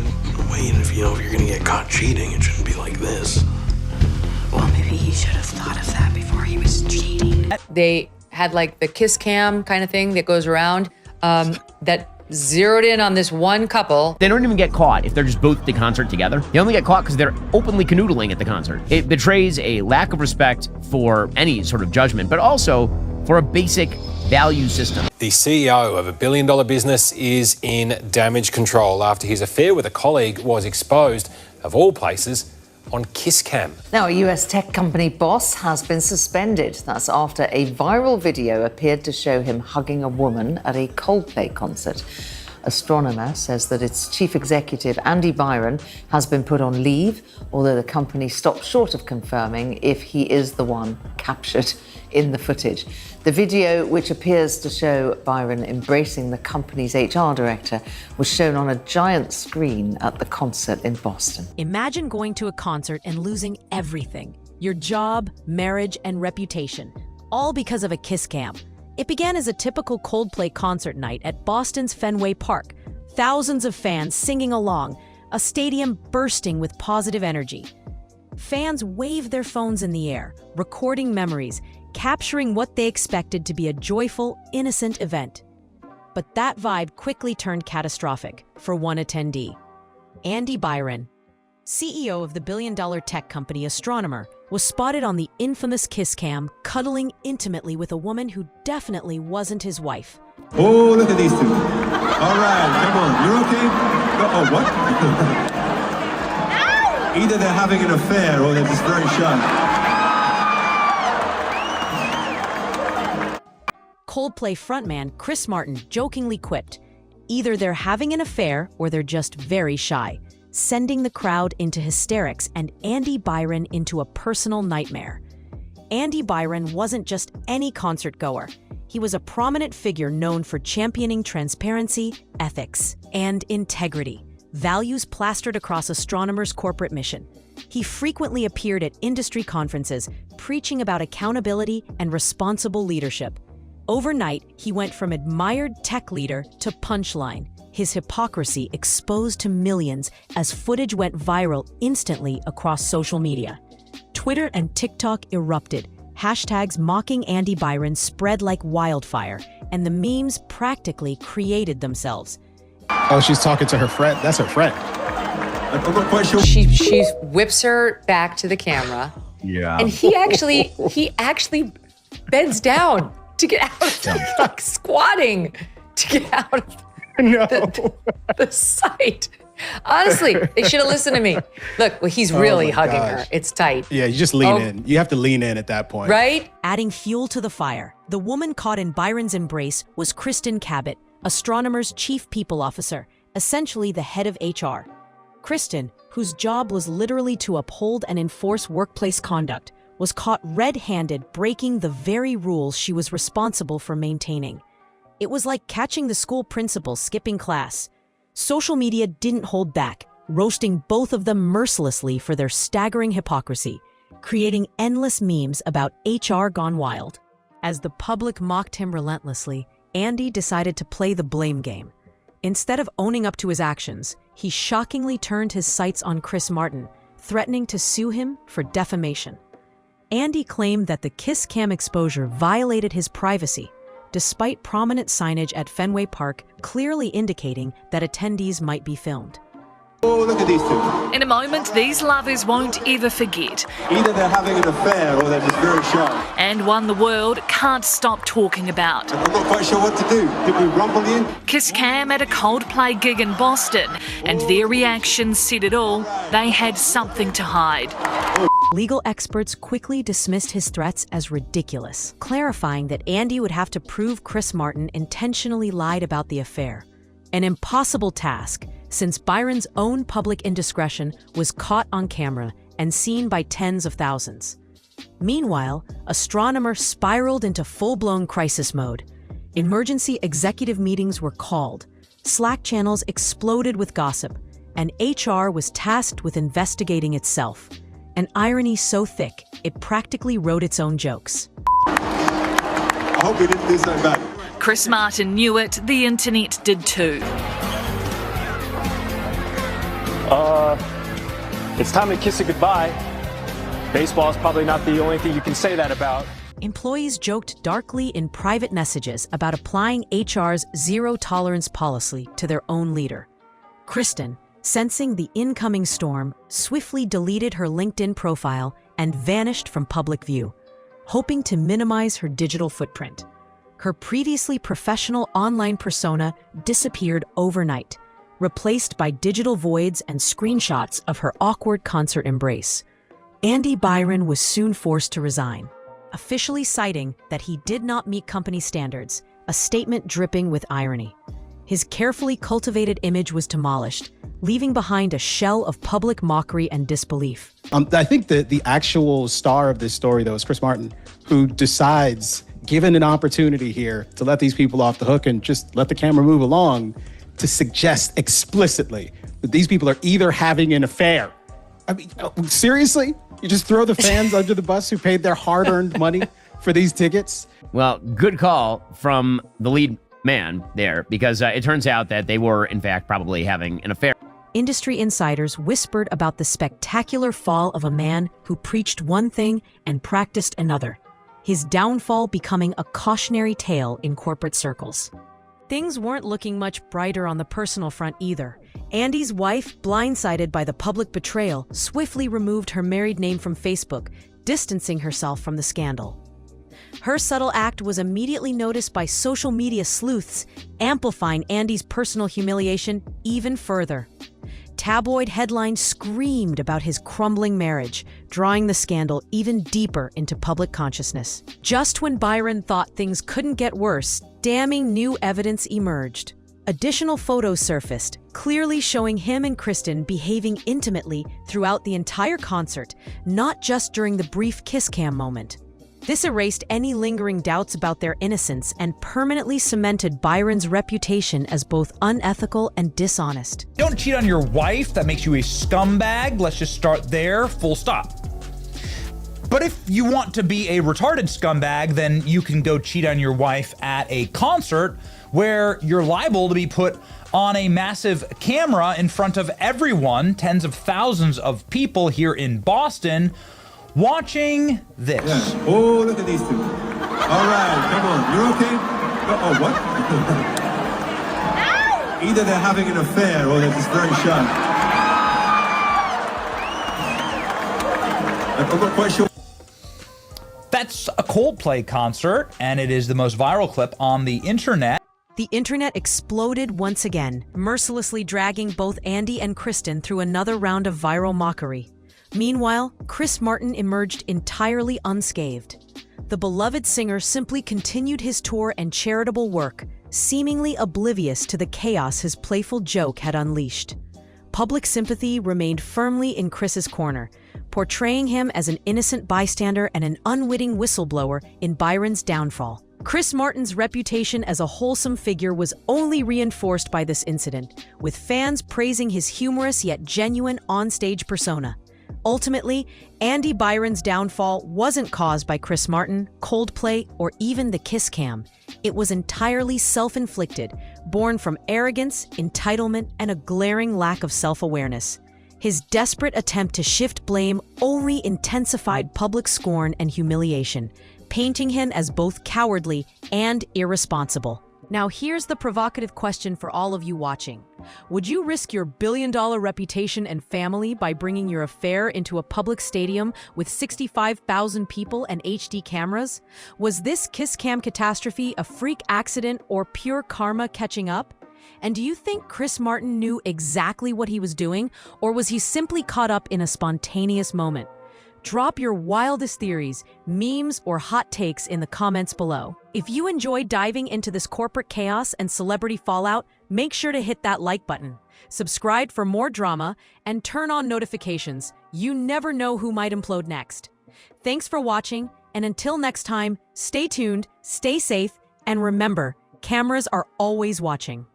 good way. And if you're going to get caught cheating, it shouldn't be like this. Well, maybe he should have thought of that before he was cheating. They had like the kiss cam kind of thing that goes around that zeroed in on this one couple. They don't even get caught if they're just both at the concert together. They only get caught because they're openly canoodling at the concert. It betrays a lack of respect for any sort of judgment, but also for a basic value system. The CEO of a billion-dollar business is in damage control after his affair with a colleague was exposed, of all places, on KissCam. Now, a US tech company boss has been suspended. That's after a viral video appeared to show him hugging a woman at a Coldplay concert. Astronomer says that its chief executive, Andy Byron, has been put on leave, although the company stopped short of confirming if he is the one captured in the footage. The video, which appears to show Byron embracing the company's HR director, was shown on a giant screen at the concert in Boston. Imagine going to a concert and losing everything: your job, marriage, and reputation, all because of a kiss cam. It began as a typical Coldplay concert night at Boston's Fenway Park. Thousands of fans singing along, a stadium bursting with positive energy. Fans waved their phones in the air, recording memories, capturing what they expected to be a joyful, innocent event. But that vibe quickly turned catastrophic for one attendee. Andy Byron, CEO of the billion-dollar tech company Astronomer, was spotted on the infamous kiss cam cuddling intimately with a woman who definitely wasn't his wife. Oh, look at these two. All right, come on, you're okay? Oh, what? Either they're having an affair or they're just very shy. Coldplay frontman Chris Martin jokingly quipped, "Either they're having an affair or they're just very shy," sending the crowd into hysterics and Andy Byron into a personal nightmare. Andy Byron wasn't just any concert goer. He was a prominent figure known for championing transparency, ethics, and integrity, values plastered across Astronomer's corporate mission. He frequently appeared at industry conferences, preaching about accountability and responsible leadership. Overnight, he went from admired tech leader to punchline, his hypocrisy exposed to millions as footage went viral instantly across social media. Twitter and TikTok erupted. Hashtags mocking Andy Byron spread like wildfire, and the memes practically created themselves. Oh, she's talking to her friend. That's her friend. I'm not quite sure. She whips her back to the camera. Yeah. And he actually bends down to get out of the, like squatting to get out of the sight. Honestly, they should have listened to me. Look, well, he's really hugging her. It's tight. Yeah, you just lean in. You have to lean in at that point. Right? Adding fuel to the fire, the woman caught in Byron's embrace was Kristen Cabot, Astronomer's chief people officer, essentially the head of HR. Kristen, whose job was literally to uphold and enforce workplace conduct, was caught red-handed breaking the very rules she was responsible for maintaining. It was like catching the school principal skipping class. Social media didn't hold back, roasting both of them mercilessly for their staggering hypocrisy, creating endless memes about HR gone wild. As the public mocked him relentlessly, Andy decided to play the blame game. Instead of owning up to his actions, he shockingly turned his sights on Chris Martin, threatening to sue him for defamation. Andy claimed that the kiss cam exposure violated his privacy, despite prominent signage at Fenway Park clearly indicating that attendees might be filmed. Oh, look at these two. In a moment, these lovers won't ever forget. Either they're having an affair or they're just very shy. And one the world can't stop talking about. I'm not quite sure what to do. Did we rumble in? Kiss Cam at a Coldplay gig in Boston, and their reactions said it all. They had something to hide. Legal experts quickly dismissed his threats as ridiculous, clarifying that Andy would have to prove Chris Martin intentionally lied about the affair. An impossible task, since Byron's own public indiscretion was caught on camera and seen by tens of thousands. Meanwhile, Astronomer spiraled into full-blown crisis mode. Emergency executive meetings were called, Slack channels exploded with gossip, and HR was tasked with investigating itself. An irony so thick, it practically wrote its own jokes. I hope we didn't do something bad. Chris Martin knew it, the internet did too. It's time to kiss it goodbye. Baseball is probably not the only thing you can say that about. Employees joked darkly in private messages about applying HR's zero-tolerance policy to their own leader. Kristen, sensing the incoming storm, swiftly deleted her LinkedIn profile and vanished from public view, hoping to minimize her digital footprint. Her previously professional online persona disappeared overnight, replaced by digital voids and screenshots of her awkward concert embrace. Andy Byron was soon forced to resign, officially citing that he did not meet company standards, a statement dripping with irony. His carefully cultivated image was demolished, leaving behind a shell of public mockery and disbelief. I think that the actual star of this story, though, is Chris Martin, who decides, given an opportunity here, to let these people off the hook and just let the camera move along, to suggest explicitly that these people are either having an affair. I mean, seriously? You just throw the fans under the bus who paid their hard-earned money for these tickets? Well, good call from the lead man there, because it turns out that they were, in fact, probably having an affair. Industry insiders whispered about the spectacular fall of a man who preached one thing and practiced another, his downfall becoming a cautionary tale in corporate circles. Things weren't looking much brighter on the personal front either. Andy's wife, blindsided by the public betrayal, swiftly removed her married name from Facebook, distancing herself from the scandal. Her subtle act was immediately noticed by social media sleuths, amplifying Andy's personal humiliation even further. Tabloid headlines screamed about his crumbling marriage, drawing the scandal even deeper into public consciousness. Just when Byron thought things couldn't get worse, damning new evidence emerged. Additional photos surfaced, clearly showing him and Kristen behaving intimately throughout the entire concert, not just during the brief kiss cam moment. This erased any lingering doubts about their innocence and permanently cemented Byron's reputation as both unethical and dishonest. Don't cheat on your wife. That makes you a scumbag. Let's just start there, full stop. But if you want to be a retarded scumbag, then you can go cheat on your wife at a concert where you're liable to be put on a massive camera in front of everyone, tens of thousands of people here in Boston, watching this. Yeah. Oh, look at these two. All right, come on. You're okay? Oh, what? Either they're having an affair or they're just very shy. I'm not quite sure. That's a Coldplay concert, and it is the most viral clip on the internet. The internet exploded once again, mercilessly dragging both Andy and Kristen through another round of viral mockery. Meanwhile, Chris Martin emerged entirely unscathed. The beloved singer simply continued his tour and charitable work, seemingly oblivious to the chaos his playful joke had unleashed. Public sympathy remained firmly in Chris's corner, portraying him as an innocent bystander and an unwitting whistleblower in Byron's downfall. Chris Martin's reputation as a wholesome figure was only reinforced by this incident, with fans praising his humorous yet genuine on-stage persona. Ultimately, Andy Byron's downfall wasn't caused by Chris Martin, Coldplay, or even the kiss cam. It was entirely self-inflicted, born from arrogance, entitlement, and a glaring lack of self-awareness. His desperate attempt to shift blame only intensified public scorn and humiliation, painting him as both cowardly and irresponsible. Now here's the provocative question for all of you watching. Would you risk your billion-dollar reputation and family by bringing your affair into a public stadium with 65,000 people and HD cameras? Was this kiss cam catastrophe a freak accident or pure karma catching up? And do you think Chris Martin knew exactly what he was doing, or was he simply caught up in a spontaneous moment? Drop your wildest theories, memes, or hot takes in the comments below. If you enjoyed diving into this corporate chaos and celebrity fallout, make sure to hit that like button. Subscribe for more drama and turn on notifications. You never know who might implode next. Thanks for watching, and until next time, stay tuned, stay safe, and remember, cameras are always watching.